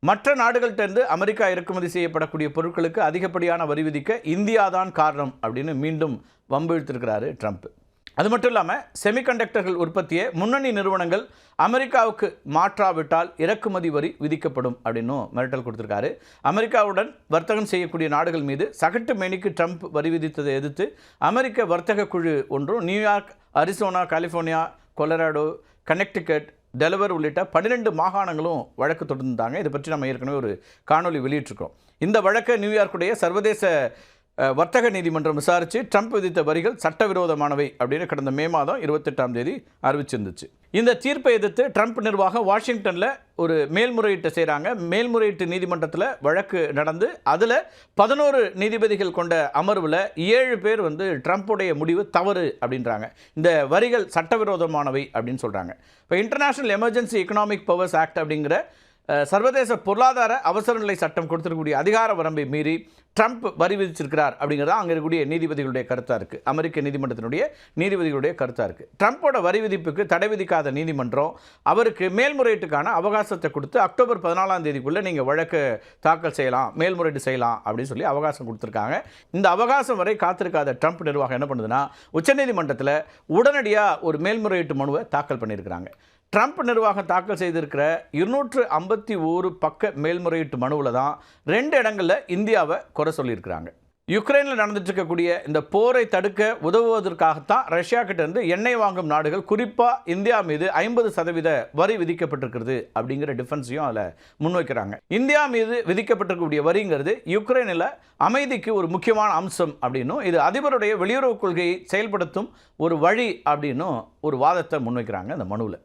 மற்ற நாடுகள்கிட்டருந்து அமெரிக்கா இறக்குமதி செய்யப்படக்கூடிய பொருட்களுக்கு அதிகப்படியான வரி விதிக்க இந்தியா தான் காரணம் அப்படின்னு மீண்டும் வம்பு இழுத்திருக்கிறாரு ட்ரம்ப். அது மட்டும் இல்லாமல் செமிகண்டக்டர்கள் உற்பத்தியை முன்னணி நிறுவனங்கள் அமெரிக்காவுக்கு மாற்றாவிட்டால் இறக்குமதி வரி விதிக்கப்படும் அப்படின்னும் மிரட்டல் கொடுத்துருக்காரு. அமெரிக்காவுடன் வர்த்தகம் செய்யக்கூடிய நாடுகள் மீது சகட்டு மேனிக்கு ட்ரம்ப் வரி விதித்ததை எதிர்த்து அமெரிக்க வர்த்தக குழு ஒன்றும் New York, Arizona, California, Colorado, Connecticut, Delaware உள்ளிட்ட 12 மாகாணங்களும் வழக்கு தொடர்ந்தாங்க. இதை பற்றி நம்ம ஏற்கனவே ஒரு காணொலி வெளியிட்டிருக்கோம். இந்த வழக்கை நியூயார்க்குடைய சர்வதேச வர்த்தக நீதிமன்றம் விசாரித்து ட்ரம்ப் விதித்த வரிகள் சட்டவிரோதமானவை அப்படின்னு கடந்த மே மாதம் 28ஆம் தேதி அறிவிச்சிருந்துச்சு. இந்த தீர்ப்பை எதிர்த்து ட்ரம்ப் நிர்வாகம் வாஷிங்டனில் ஒரு மேல்முறையீட்டை செய்கிறாங்க. மேல்முறையீட்டு நீதிமன்றத்தில் வழக்கு நடந்து அதில் 11 நீதிபதிகள் கொண்ட அமர்வில் 7 பேர் ட்ரம்ப்புடைய முடிவு தவறு அப்படின்றாங்க. இந்த வரிகள் சட்டவிரோதமானவை அப்படின்னு சொல்கிறாங்க. இப்போ international emergency economic powers act அப்படிங்கிற சர்வதேச பொருளாதார அவசர நிலை சட்டம் கொடுத்திருக்கக்கூடிய அதிகார வரம்பை மீறி ட்ரம்ப் வரி விதிச்சிருக்கிறார் அப்படிங்கிறதா அங்கே இருக்கக்கூடிய நீதிபதிகளுடைய கருத்தாக இருக்குது. அமெரிக்க நீதிமன்றத்தினுடைய நீதிபதிகளுடைய கருத்தாக இருக்குது. ட்ரம்ப்போட வரி விதிப்புக்கு தடை விதிக்காத நீதிமன்றம் அவருக்கு மேல்முறையீட்டுக்கான அவகாசத்தை கொடுத்து அக்டோபர் 14ஆம் தேதிக்குள்ளே நீங்கள் வழக்கு தாக்கல் செய்யலாம், மேல்முறையீடு செய்யலாம் அப்படின்னு சொல்லி அவகாசம் கொடுத்துருக்காங்க. இந்த அவகாசம் வரை காத்திருக்காத ட்ரம்ப் நிர்வாகம் என்ன பண்ணுதுன்னா உச்சநீதிமன்றத்தில் உடனடியாக ஒரு மேல்முறையீட்டு மனுவை தாக்கல் பண்ணியிருக்கிறாங்க. ட்ரம்ப் நிர்வாகம் தாக்கல் செய்திருக்கிற 251 பக்க மேல்முறையீட்டு மனுவில் தான் 2 இடங்களில் இந்தியாவை குறை சொல்லியிருக்கிறாங்க. யுக்ரைனில் நடந்துட்டு இருக்கக்கூடிய இந்த போரை தடுக்க உதவுவதற்காகத்தான் ரஷ்யா கிட்டேருந்து எண்ணெய் வாங்கும் நாடுகள் குறிப்பாக இந்தியா மீது 50% வரி விதிக்கப்பட்டிருக்கிறது அப்படிங்கிற டிஃபென்ஸையும் அதில் முன்வைக்கிறாங்க. இந்தியா மீது விதிக்கப்பட்டிருக்கக்கூடிய வரிங்கிறது யுக்ரைனில் அமைதிக்கு ஒரு முக்கியமான அம்சம் அப்படின்னும் இது அதிபருடைய வெளியுறவு கொள்கையை செயல்படுத்தும் ஒரு வழி அப்படின்னும் ஒரு வாதத்தை முன்வைக்கிறாங்க இந்த மனுவில்.